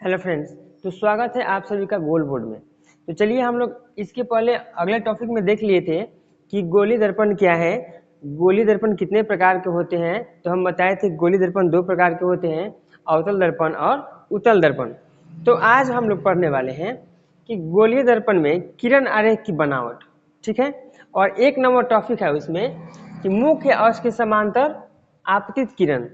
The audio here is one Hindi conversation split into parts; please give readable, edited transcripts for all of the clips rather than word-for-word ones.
Hello friends. तो स्वागत है आप सभी का गोल बोर्ड में। तो चलिए हम लोग इसके पहले अगले टॉपिक में देख लिए थे कि गोली दर्पण क्या है, गोली दर्पण कितने प्रकार के होते हैं। तो हम बताए थे गोली दर्पण दो प्रकार के होते हैं, अवतल दर्पण और उत्तल दर्पण। तो आज हम लोग पढ़ने वाले हैं कि गोलीय दर्पण में किरण आरेख की बनावट, ठीक है। और एक नंबर टॉपिक है उसमें कि मुख्य अक्ष के समांतर आपतित किरण,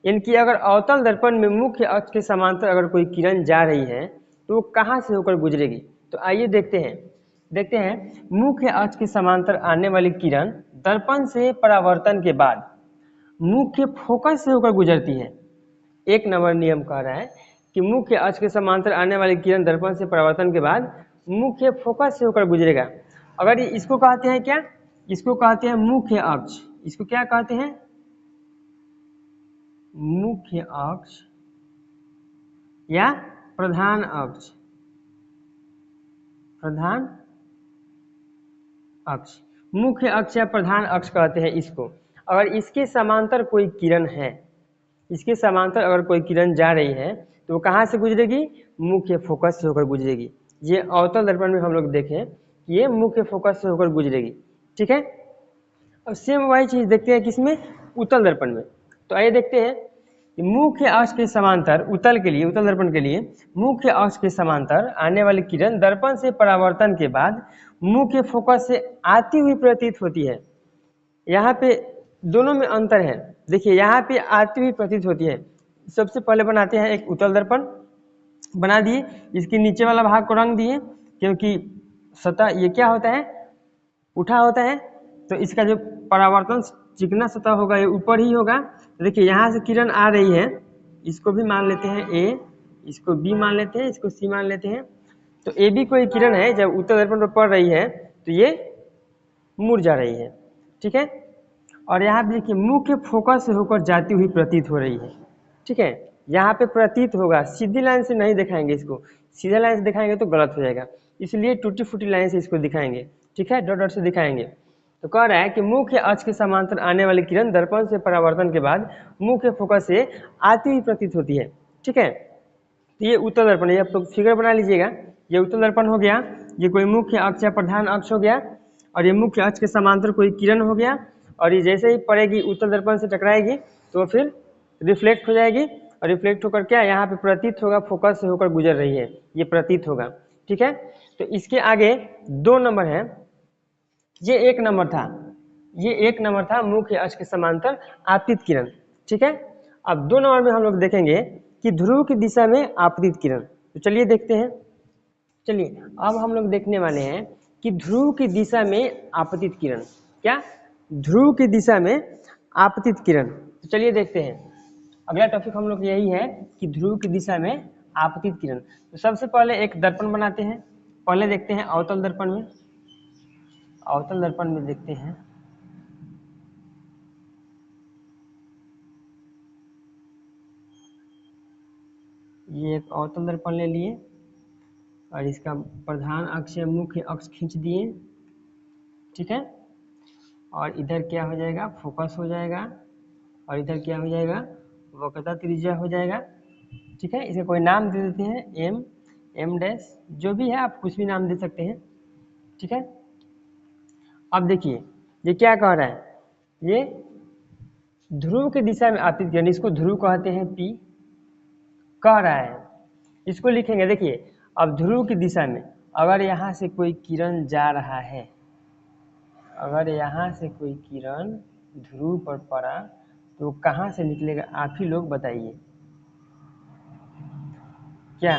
यानी कि अगर अवतल दर्पण में मुख्य अक्ष के समांतर अगर कोई किरण जा रही है तो वो कहाँ से होकर गुजरेगी। तो आइए देखते हैं मुख्य अक्ष के समांतर आने वाली किरण दर्पण से परावर्तन के बाद मुख्य फोकस से होकर गुजरती है। एक नंबर नियम कह रहा है कि मुख्य अक्ष के समांतर आने वाली किरण दर्पण से परावर्तन के बाद मुख्य फोकस से होकर गुजरेगा। अगर इसको कहते हैं क्या, इसको कहते हैं मुख्य अक्ष। इसको क्या कहते हैं? मुख्य अक्ष या प्रधान अक्ष। प्रधान अक्ष, मुख्य अक्ष या प्रधान अक्ष कहते हैं इसको। अगर इसके समांतर कोई किरण है, इसके समांतर अगर कोई किरण जा रही है तो वो कहाँ से गुजरेगी? मुख्य फोकस से होकर गुजरेगी। ये अवतल दर्पण में हम लोग देखें कि ये मुख्य फोकस से होकर गुजरेगी, ठीक है। अब सेम वही चीज देखते हैं किसमें? उत्तल दर्पण में। तो आइए देखते हैं कि मुख्य अक्ष के समांतर उत्तल के लिए, उत्तल दर्पण के लिए मुख्य अक्ष के समांतर आने वाली किरण दर्पण से परावर्तन के बाद मुख्य फोकस से आती हुई प्रतीत होती है। यहाँ पे दोनों में अंतर है। देखिए यहाँ पे आती हुई प्रतीत होती है। सबसे पहले बनाते हैं एक उत्तल दर्पण बना दिए, इसके नीचे वाला भाग को रंग दिए क्योंकि सतह ये क्या होता है? उठा होता है। तो इसका जो परावर्तन चिकना सतह होगा ये ऊपर ही होगा। तो देखिए यहाँ से किरण आ रही है, इसको भी मान लेते हैं ए, इसको बी मान लेते हैं, इसको सी मान लेते हैं। तो ए बी कोई किरण है, जब उत्तल दर्पण पर पड़ रही है तो ये मुड़ जा रही है, ठीक है। और यहाँ पे देखिए मुख्य फोकस से होकर जाती हुई प्रतीत हो रही है, ठीक है। यहाँ पे प्रतीत होगा, सीधी लाइन से नहीं दिखाएंगे इसको, सीधा लाइन से दिखाएंगे तो गलत हो जाएगा, इसलिए टूटी फूटी लाइन से इसको दिखाएंगे, ठीक है, डॉट डॉट से दिखाएंगे। तो कह रहा है कि मुख्य अक्ष के समांतर आने वाली किरण दर्पण से परावर्तन के बाद मुख्य फोकस से आती हुई प्रतीत होती है, ठीक है। तो ये उत्तल दर्पण है, आप तो फिगर बना लीजिएगा। ये उत्तल दर्पण हो गया, ये कोई मुख्य अक्ष या प्रधान अक्ष हो गया, और ये मुख्य अक्ष के समांतर कोई किरण हो गया, और ये जैसे ही पड़ेगी उत्तल दर्पण से टकराएगी तो फिर रिफ्लेक्ट हो जाएगी, और रिफ्लेक्ट होकर क्या यहाँ पे प्रतीत होगा, फोकस से होकर गुजर रही है, ये प्रतीत होगा, ठीक है। तो इसके आगे 2 नंबर है, ये 1 नंबर था, ये 1 नंबर था मुख्य अक्ष के समांतर आपतित किरण, ठीक है। अब 2 नंबर में हम लोग देखेंगे कि ध्रुव की दिशा में आपतित किरण। तो चलिए देखते हैं। चलिए अब हम लोग देखने वाले हैं कि ध्रुव की दिशा में आपतित किरण, क्या? ध्रुव की दिशा में आपतित किरण। तो चलिए देखते हैं, अगला टॉपिक हम लोग यही है कि ध्रुव की दिशा में आपतित किरण। तो सबसे पहले एक दर्पण बनाते हैं, पहले देखते हैं अवतल दर्पण में। अवतल दर्पण में देखते हैं, ये एक अवतल दर्पण ले लिए और इसका प्रधान अक्ष या मुख्य अक्ष खींच दिए, ठीक है। और इधर क्या हो जाएगा? फोकस हो जाएगा, और इधर क्या हो जाएगा? वक्रता त्रिज्या हो जाएगा, ठीक है। इसे कोई नाम दे देते हैं, एम, एम डैश, जो भी है आप कुछ भी नाम दे सकते हैं, ठीक है। अब देखिए ये क्या कह रहा है, ये ध्रुव की दिशा में आपतित किरण, इसको ध्रुव कहते हैं पी, कह रहा है। इसको लिखेंगे, देखिए अब ध्रुव की दिशा में अगर यहाँ से कोई किरण जा रहा है, अगर यहाँ से कोई किरण ध्रुव पर पड़ा तो कहाँ से निकलेगा? आप ही लोग बताइए। क्या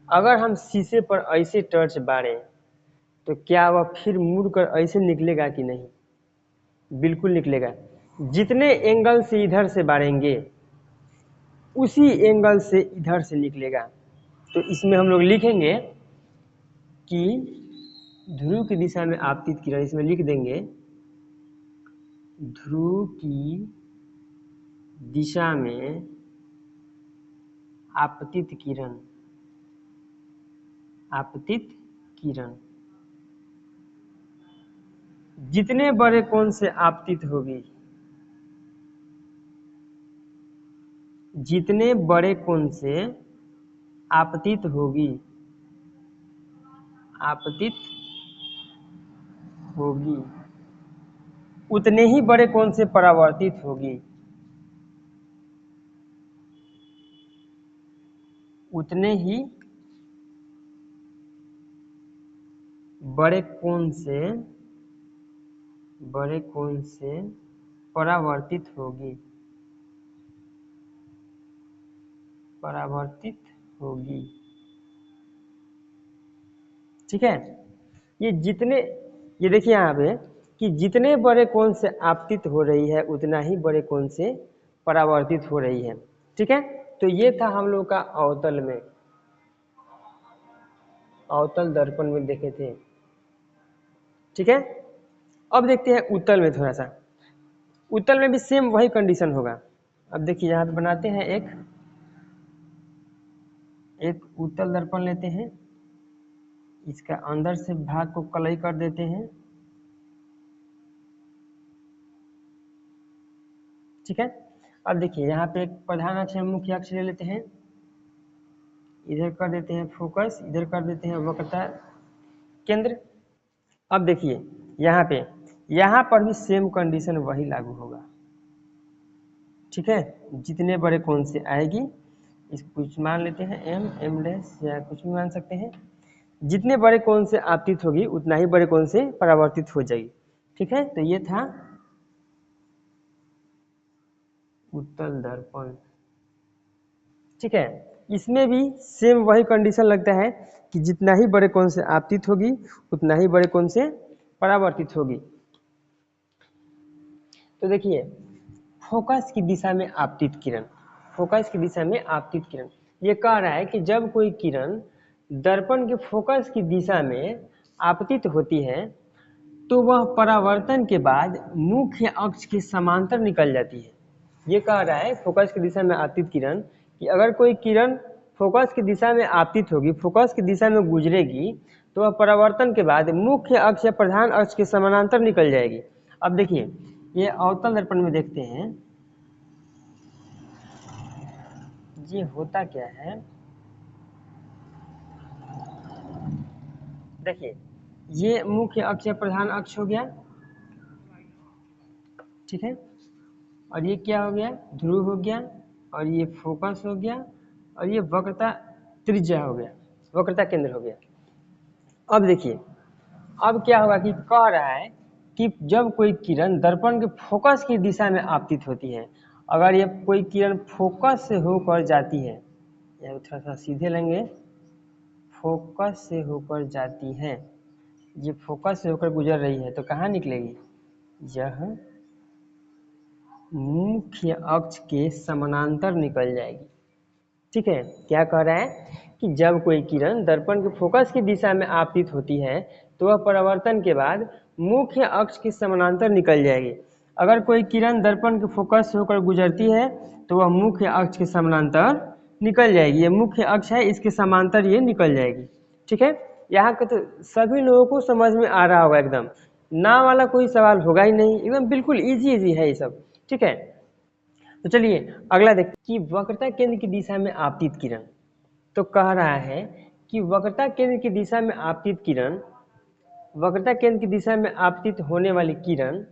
अगर हम शीशे पर ऐसे टर्च बाड़े तो क्या वह फिर मुड़कर ऐसे निकलेगा कि नहीं? बिल्कुल निकलेगा। जितने एंगल से इधर से बाड़ेंगे उसी एंगल से इधर से निकलेगा। तो इसमें हम लोग लिखेंगे कि ध्रुव की दिशा में आपतित किरण, इसमें लिख देंगे ध्रुव की दिशा में आपतित किरण, आपतित किरण जितने बड़े कोण से आपतित होगी, जितने बड़े कोण से आपतित होगी, आपतित होगी, उतने ही बड़े कोण से परावर्तित होगी, उतने ही बड़े कोण से, बड़े कोण से परावर्तित होगी, परावर्तित होगी। ठीक है, ये जितने, ये देखिए यहाँ पे कि जितने बड़े कोण से आपतित हो रही है उतना ही बड़े कोण से परावर्तित हो रही है। ठीक है, तो ये था हम लोग का अवतल में, अवतल दर्पण में देखे थे। ठीक है, अब देखते हैं उत्तल में। थोड़ा सा उत्तल में भी सेम वही कंडीशन होगा। अब देखिए यहाँ पे बनाते हैं एक उत्तल दर्पण लेते हैं, इसका अंदर से भाग को कलई कर देते हैं। ठीक है, अब देखिए यहाँ पे एक प्रधान अक्ष मुख्य अक्ष ले लेते हैं, इधर कर देते हैं फोकस, इधर कर देते हैं वक्रता केंद्र। अब देखिए यहाँ पर भी सेम कंडीशन वही लागू होगा। ठीक है, जितने बड़े कोण से आएगी, इस कुछ मान लेते हैं एम डैश या कुछ भी मान सकते हैं, जितने बड़े कोण से आपतित होगी उतना ही बड़े कोण से परावर्तित हो जाएगी। ठीक है, तो ये था उत्तल दर्पण। ठीक है, इसमें भी सेम वही कंडीशन लगता है कि जितना ही बड़े कोण से आपतित होगी उतना ही बड़े कोण से परावर्तित होगी। तो देखिए फोकस की दिशा में आपतित किरण, फोकस की दिशा में आपतित किरण, ये कह रहा है कि जब कोई किरण दर्पण के फोकस की दिशा में आपतित होती है तो वह परावर्तन के बाद मुख्य अक्ष के समांतर निकल जाती है। ये कह रहा है फोकस की दिशा में आपतित किरण कि अगर कोई किरण फोकस की दिशा में आपतित होगी, फोकस की दिशा में गुजरेगी, तो वह परावर्तन के बाद मुख्य अक्ष या प्रधान अक्ष के समानांतर निकल जाएगी। अब देखिए ये अवतल दर्पण में देखते हैं ये होता क्या है। देखिए ये मुख्य अक्ष या प्रधान अक्ष हो गया, ठीक है, और ये क्या हो गया, ध्रुव हो गया, और ये फोकस हो गया, और ये वक्रता त्रिज्या हो गया, वक्रता केंद्र हो गया। अब देखिए अब क्या होगा कि कह रहा है कि जब कोई किरण दर्पण के फोकस की दिशा में आपतित होती है, अगर ये कोई किरण फोकस से होकर जाती है, या थोड़ा सा सीधे लेंगे, फोकस से होकर जाती है, ये फोकस से होकर गुजर रही है तो कहाँ निकलेगी, यह मुख्य अक्ष के समानांतर निकल जाएगी। ठीक है, क्या कह रहा है कि जब कोई किरण दर्पण के फोकस की दिशा में आपतित होती है तो वह परावर्तन के बाद मुख्य अक्ष के समानांतर निकल जाएगी। अगर कोई किरण दर्पण के फोकस से होकर गुजरती है तो वह मुख्य अक्ष के समानांतर निकल जाएगी। ये मुख्य अक्ष है, इसके समांतर ये निकल जाएगी। ठीक है, यहाँ का तो सभी लोगों को समझ में आ रहा होगा, एकदम ना वाला कोई सवाल होगा ही नहीं, एकदम बिल्कुल इजी है ये सब। ठीक है, तो चलिए अगला देखते कि वक्रता केंद्र की दिशा में आपतित किरण। तो कह रहा है कि वक्रता केंद्र की दिशा में आपतित किरण, वक्रता केंद्र की दिशा में आपतित होने वाली किरण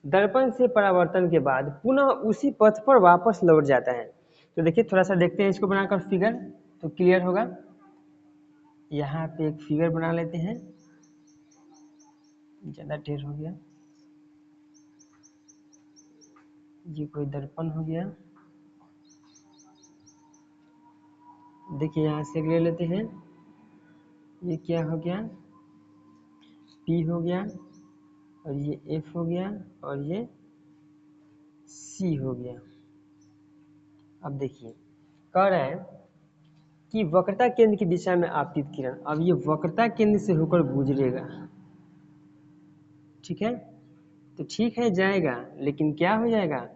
दर्पण से परावर्तन के बाद पुनः उसी पथ पर वापस लौट जाता है। तो देखिए थोड़ा सा देखते हैं इसको बनाकर फिगर, तो क्लियर होगा। यहाँ पे एक फिगर बना लेते हैं, ज़्यादा ढेर हो गया, ये कोई दर्पण हो गया। देखिए यहाँ से ले लेते हैं, ये क्या हो गया, P हो गया, और ये F हो गया, और ये C हो गया। अब देखिए कह रहा है कि वक्रता केंद्र की दिशा में आपतित किरण, अब ये वक्रता केंद्र से होकर गुजरेगा। ठीक है, तो ठीक है जाएगा, लेकिन क्या हो जाएगा,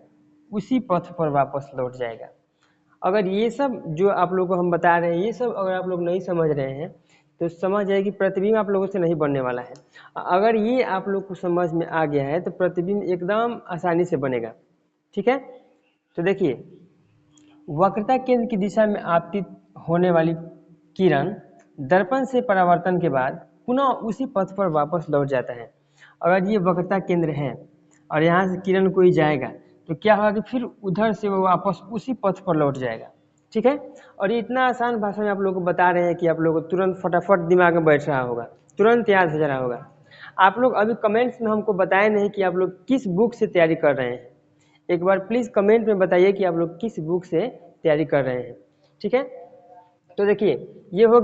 उसी पथ पर वापस लौट जाएगा। अगर ये सब जो आप लोगों को हम बता रहे हैं, ये सब अगर आप लोग नहीं समझ रहे हैं तो समझ जाए कि प्रतिबिंब आप लोगों से नहीं बनने वाला है। अगर ये आप लोग को समझ में आ गया है तो प्रतिबिंब एकदम आसानी से बनेगा। ठीक है, तो देखिए वक्रता केंद्र की दिशा में आपतित होने वाली किरण दर्पण से परावर्तन के बाद पुनः उसी पथ पर वापस लौट जाता है। अगर ये वक्रता केंद्र है और यहाँ से किरण कोई जाएगा तो क्या होगा कि फिर उधर से वो वापस उसी पथ पर लौट जाएगा। ठीक है, और ये इतना आसान भाषा में आप लोगों को बता रहे हैं कि आप लोगों को तुरंत फटाफट दिमाग में बैठ रहा होगा, तुरंत याद हो जा रहा होगा। आप लोग अभी कमेंट्स में हमको बताए नहीं कि आप लोग किस बुक से तैयारी कर रहे हैं। एक बार प्लीज़ कमेंट में बताइए कि आप लोग किस बुक से तैयारी कर रहे हैं। ठीक है, तो देखिए ये हो